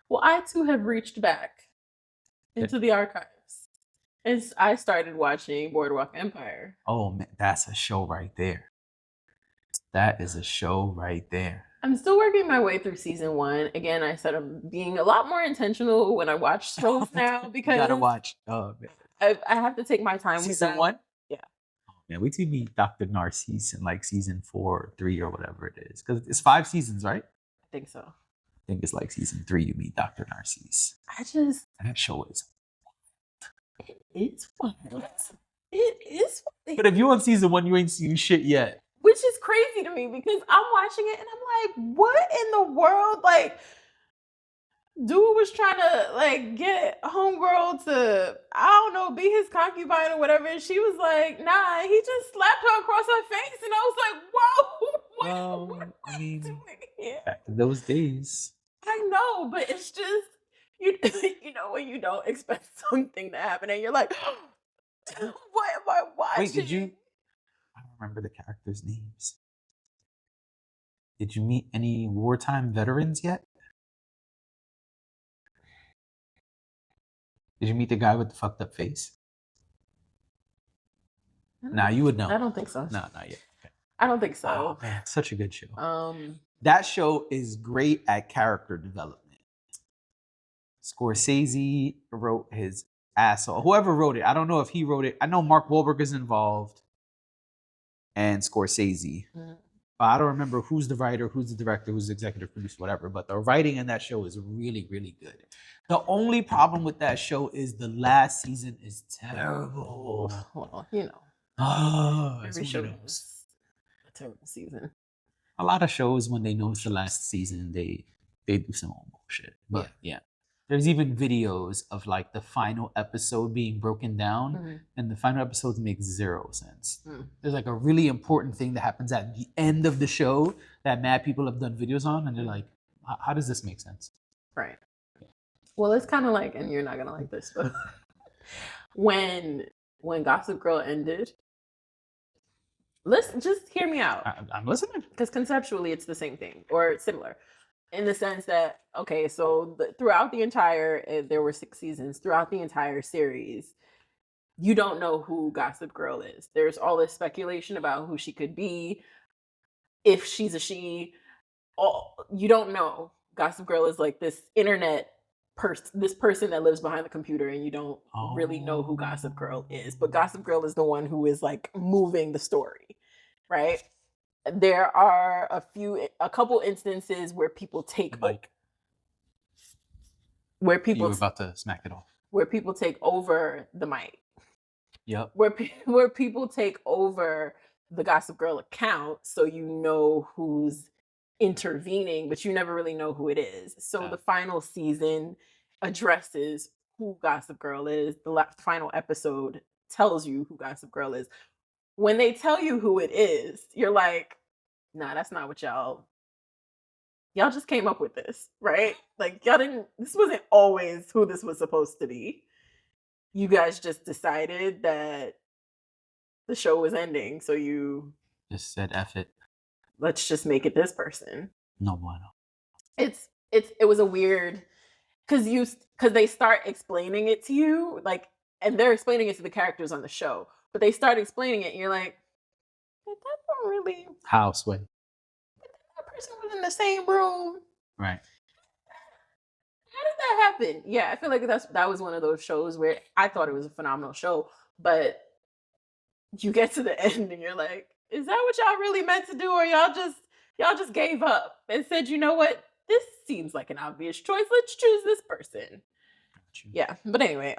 Well, I too have reached back into the archives. I started watching Boardwalk Empire. Oh man, that's a show right there. That is a show right there. I'm still working my way through season 1. Again, I said I'm being a lot more intentional when I watch shows now because you gotta watch. Oh man. I have to take my time. Season 1? Yeah. Oh man, wait till you meet Dr. Narcisse in like season 4 or 3 or whatever it is. Because it's 5 seasons, right? I think so. I think it's like season 3 you meet Dr. Narcisse. That show is. It is wild. It is wild. But if you're on season 1, you ain't seen shit yet. Which is crazy to me because I'm watching it and I'm like, what in the world? Like, dude was trying to like get homegirl to, I don't know, be his concubine or whatever. And she was like, nah, he just slapped her across her face. And I was like, whoa, what are we doing here? Back to those days. I know, but it's just, you know, when you don't expect something to happen and you're like, what am I watching? Wait, did you? I don't remember the characters' names. Did you meet any wartime veterans yet? Did you meet the guy with the fucked up face? Nah, you would know. I don't think so. No, not yet. Okay. I don't think so. Oh man, such a good show. That show is great at character development. Scorsese wrote his ass off. Whoever wrote it, I don't know if he wrote it. I know Mark Wahlberg is involved, and Scorsese. I don't remember who's the writer, who's the director, who's the executive producer, whatever. But the writing in that show is really, really good. The only problem with that show is the last season is terrible. Well, you know. Oh, every show is a terrible season. A lot of shows, when they know it's the last season, they do some old bullshit. But yeah. There's even videos of like the final episode being broken down, and the final episodes make zero sense. There's like a really important thing that happens at the end of the show that mad people have done videos on, and they're like, how does this make sense? Right. Well, it's kind of like, and you're not gonna like this, but when Gossip Girl ended, listen, just hear me out. I'm listening. Because conceptually, it's the same thing or similar. In the sense that, okay, so throughout the entire, there were 6 seasons, throughout the entire series, you don't know who Gossip Girl is. There's all this speculation about who she could be, if she's a she. You don't know. Gossip Girl is like this internet this person that lives behind the computer, and you don't really know who Gossip Girl is. But Gossip Girl is the one who is like moving the story, right? There are a couple instances where people take Mike. Where people you were about to smack it off. Where people take over the mic. Yep. Where people take over the Gossip Girl account, so you know who's intervening, but you never really know who it is. So the final season addresses who Gossip Girl is. The final episode tells you who Gossip Girl is. When they tell you who it is, you're like, nah, that's not what y'all just came up with this, right? Like, this wasn't always who this was supposed to be. You guys just decided that the show was ending, so you just said F it. Let's just make it this person. No bueno. It was a weird, because they start explaining it to you, like, and they're explaining it to the characters on the show. But they start explaining it, and you're like, that don't really... How, Sway? That person was in the same room. Right. How did that happen? Yeah, I feel like that was one of those shows where I thought it was a phenomenal show, but you get to the end, and you're like, is that what y'all really meant to do? Or y'all just gave up and said, you know what? This seems like an obvious choice. Let's choose this person. Yeah, but anyway,